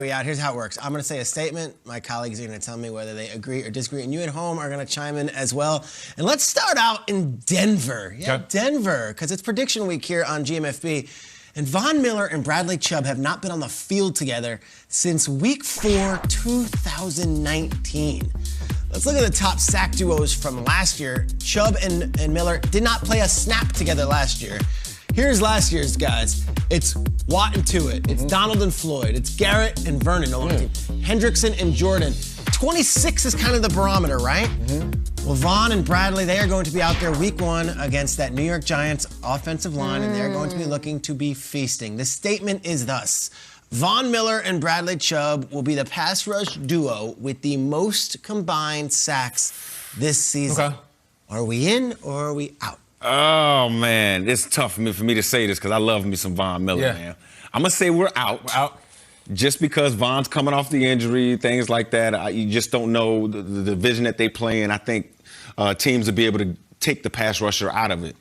out. Here's how it works. I'm going to say a statement. My colleagues are going to tell me whether they agree or disagree, and you at home are going to chime in as well. And let's start out in Denver. Yeah, okay. Denver, because it's prediction week here on GMFB. And Von Miller and Bradley Chubb have not been on the field together since week 4, 2019. Let's look at the top sack duos from last year. Chubb and Miller did not play a snap together last year. Here's last year's guys. It's Watt and Tuitt. It's Donald and Floyd. It's Garrett and Vernon. Hendrickson and Jordan. 26 is kind of the barometer, right? Well, Von and Bradley, they are going to be out there week 1 against that New York Giants offensive line, and they're going to be looking to be feasting. The statement is thus: Von Miller and Bradley Chubb will be the pass rush duo with the most combined sacks this season. Okay. Are we in or are we out? Oh, man, it's tough for me to say this because I love me some Von Miller, man. I'm going to say we're out. We're out. Just because Von's coming off the injury, things like that, you just don't know the division that they play in. I think teams will be able to take the pass rusher out of it.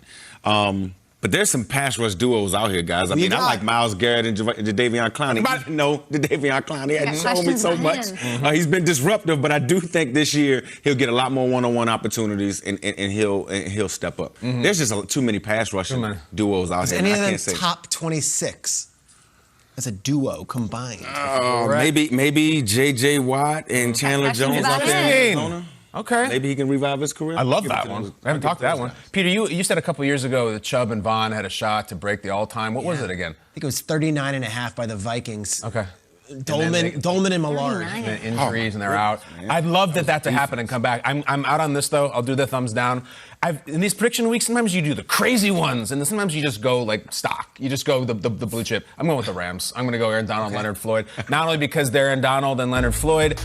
But there's some pass rush duos out here, guys. I mean, I like Myles Garrett and Jadeveon Clowney. Jadeveon Clowney hasn't shown me so much. He's been disruptive, but I do think this year he'll get a lot more one-on-one opportunities and he'll step up. There's just too many pass rushing duos out here. Any of them top 26 as a duo combined? Maybe J.J. Watt and Chandler Jones out there in Arizona. Okay. Maybe he can revive his career. I love that one. I haven't talked that one. Peter, you said a couple years ago that Chubb and Von had a shot to break the all-time. What was it again? I think it was 39.5 by the Vikings. Okay. Dolman and Millard. And injuries, and they're out. I'd love that to happen and come back. I'm out on this, though. I'll do the thumbs down. In these prediction weeks, sometimes you do the crazy ones, and then sometimes you just go, like, stock. You just go the blue chip. I'm going with the Rams. I'm going to go Aaron Donald, Leonard Floyd. Not only because they're Aaron Donald and Leonard Floyd,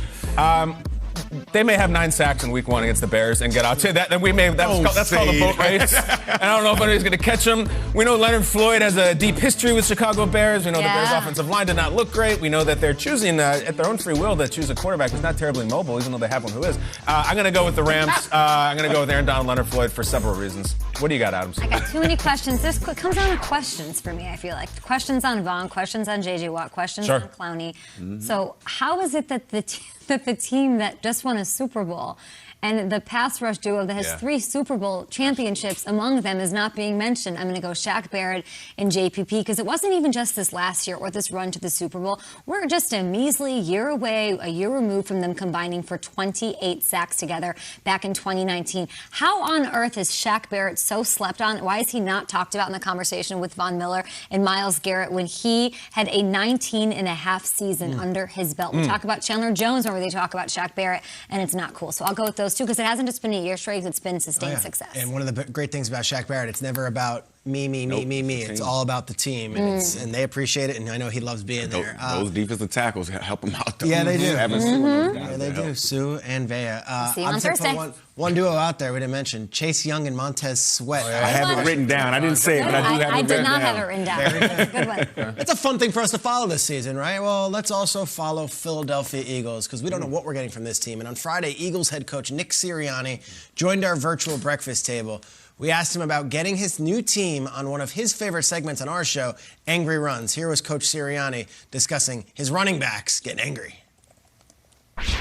they may have 9 sacks in week 1 against the Bears and get out to that. And that's called a boat race. And I don't know if anybody's going to catch them. We know Leonard Floyd has a deep history with Chicago Bears. We know the Bears' offensive line did not look great. We know that they're choosing at their own free will to choose a quarterback who's not terribly mobile, even though they have one who is. I'm going to go with the Rams. I'm going to go with Aaron Donald, Leonard Floyd for several reasons. What do you got, Adams? I got too many questions. This comes down to questions for me, I feel like. Questions on Von, questions on J.J. Watt, questions on Clowney. So how is it that the team that just won a Super Bowl and the pass rush duo that has 3 Super Bowl championships among them is not being mentioned? I'm going to go Shaq Barrett and JPP because it wasn't even just this last year or this run to the Super Bowl. We're just a measly year away, a year removed from them combining for 28 sacks together back in 2019. How on earth is Shaq Barrett so slept on? Why is he not talked about in the conversation with Von Miller and Myles Garrett when he had a 19.5 season under his belt? We talk about Chandler Jones whenever they talk about Shaq Barrett, and it's not cool. So I'll go with those two because it hasn't just been a year straight, it's been sustained success. And one of the great things about Shaq Barrett, it's never about me. It's all about the team, and they appreciate it, and I know he loves being there. Those defensive tackles help him out, though. Yeah, they do. Yeah, they do. Sue and Vea. See you on Thursday. One duo out there we didn't mention, Chase Young and Montez Sweat. I have it written down. I didn't say it, but I do have it written down. I did not have it written down. That's a good one. It's a fun thing for us to follow this season, right? Well, let's also follow Philadelphia Eagles because we don't know what we're getting from this team. And on Friday, Eagles head coach Nick Sirianni joined our virtual breakfast table. We asked him about getting his new team on one of his favorite segments on our show, Angry Runs. Here was Coach Sirianni discussing his running backs getting angry.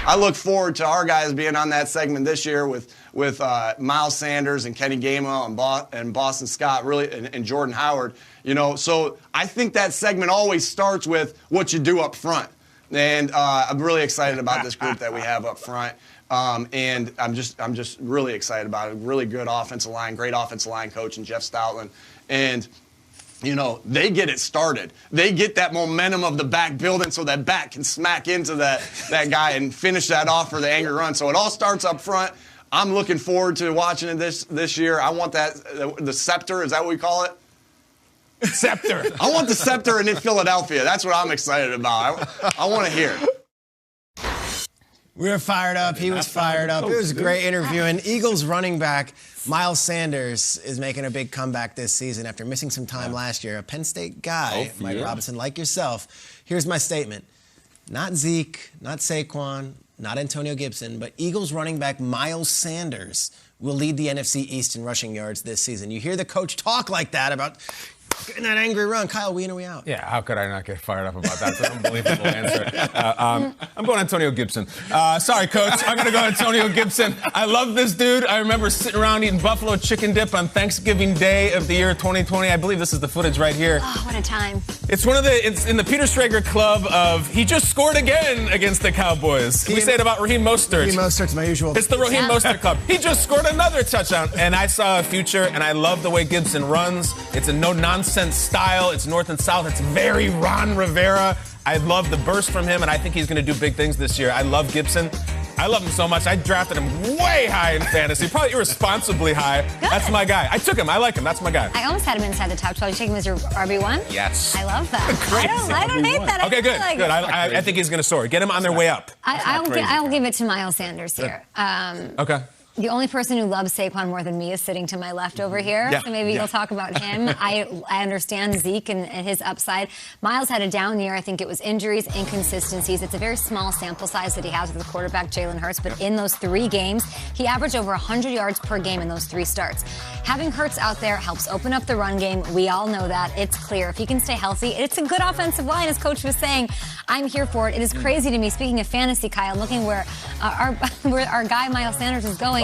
I look forward to our guys being on that segment this year with Miles Sanders and Kenny Gainwell and Boston Scott, really, and Jordan Howard. You know, so I think that segment always starts with what you do up front, and I'm really excited about this group that we have up front. And I'm just really excited about it. Really good offensive line, great offensive line coach, and Jeff Stoutland, and you know, they get it started. They get that momentum of the back building so that back can smack into that guy and finish that off for the angry run. So it all starts up front. I'm looking forward to watching it this year. I want the scepter. Is that what we call it? Scepter. I want the scepter in Philadelphia. That's what I'm excited about. I want to hear it. We were fired up. He was fired up. It was a great interview. And Eagles running back Miles Sanders is making a big comeback this season after missing some time last year. A Penn State guy, Mike Robinson, like yourself. Here's my statement. Not Zeke, not Saquon, not Antonio Gibson, but Eagles running back Miles Sanders will lead the NFC East in rushing yards this season. You hear the coach talk like that about Getting that angry run. Kyle, we in or we out? Yeah, how could I not get fired up about that? It's an unbelievable answer. I'm going Antonio Gibson. Sorry, Coach. I'm going to go Antonio Gibson. I love this dude. I remember sitting around eating buffalo chicken dip on Thanksgiving Day of the year 2020. I believe this is the footage right here. Oh, what a time. It's in the Peter Schrager club of he just scored again against the Cowboys. We say it about Raheem Mostert. Raheem Mostert's my usual. It's the Raheem Mostert club. He just scored another touchdown. And I saw a future, and I love the way Gibson runs. It's a no-nonsense style. It's north and south. It's very Ron Rivera. I love the burst from him, and I think he's going to do big things this year. I love Gibson. I love him so much. I drafted him way high in fantasy, probably irresponsibly high. Good. That's my guy. I took him. I like him. That's my guy. I almost had him inside the top 12. You take him as your RB1? Yes. I love that. Great. I don't hate that. Okay, good. Like good. I think he's going to soar. Get him on their way up. I'll give it to Miles Sanders here. Okay. The only person who loves Saquon more than me is sitting to my left over here, so maybe you'll talk about him. I understand Zeke and his upside. Miles had a down year. I think it was injuries, inconsistencies. It's a very small sample size that he has with the quarterback, Jalen Hurts, but in those 3 games, he averaged over 100 yards per game in those 3 starts. Having Hurts out there helps open up the run game. We all know that. It's clear. If he can stay healthy, it's a good offensive line, as Coach was saying. I'm here for it. It is crazy to me. Speaking of fantasy, Kyle, looking where our guy Miles Sanders is going,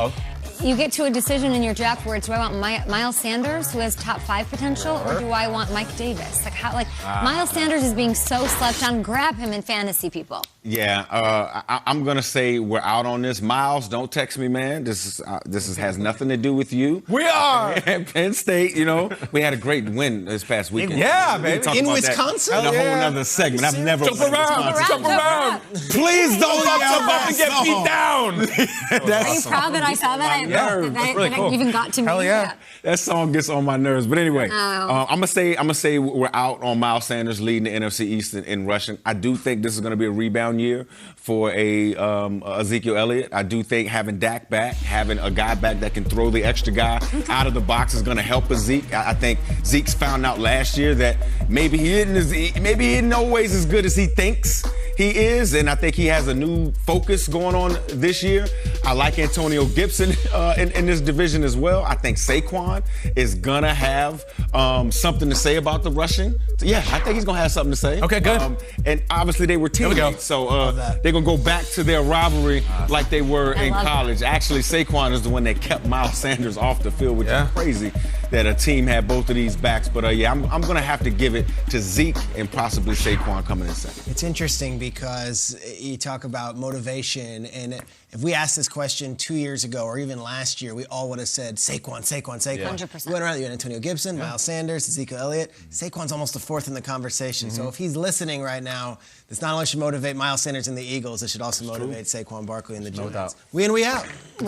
you get to a decision in your draft where it's, do I want Miles Sanders, who has top 5 potential, or do I want Mike Davis? Miles Sanders is being so slept on. Grab him in fantasy, people. Yeah, I'm gonna say we're out on this. Miles, don't text me, man. This has nothing to do with you. We are Penn State. You know, we had a great win this past weekend. Yeah, baby. In Wisconsin? That in a whole other segment. I've never jump around. Please don't Jump up and get beat down. Are you proud that I saw that? I even got to me. Hell yeah. That song gets on my nerves. But anyway, I'm gonna say we're out on Miles Sanders leading the NFC East in rushing. I do think this is gonna be a rebound year for Ezekiel Elliott. I do think having Dak back, having a guy back that can throw the extra guy out of the box is gonna help Zeke. I think Zeke's found out last year that maybe he isn't always as good as he thinks he is, and I think he has a new focus going on this year. I like Antonio Gibson in this division as well. I think Saquon is gonna have something to say about the rushing. So yeah, I think he's gonna have something to say. Okay, good. And obviously they were teammates, so they're gonna go back to their rivalry like they were in college. Actually, Saquon is the one that kept Miles Sanders off the field, which is crazy that a team had both of these backs. But yeah, I'm gonna have to give it to Zeke and possibly Saquon coming in second. It's interesting because you talk about motivation, and if we asked this question 2 years ago or even last year, we all would have said Saquon. 100%. We went around, you had Antonio Gibson, Miles Sanders, Ezekiel Elliott. Saquon's almost the 4th in the conversation. So if he's listening right now, this not only should motivate Miles Sanders and the Eagles, it should also motivate Saquon Barkley and the Giants. doubt. We in, we out.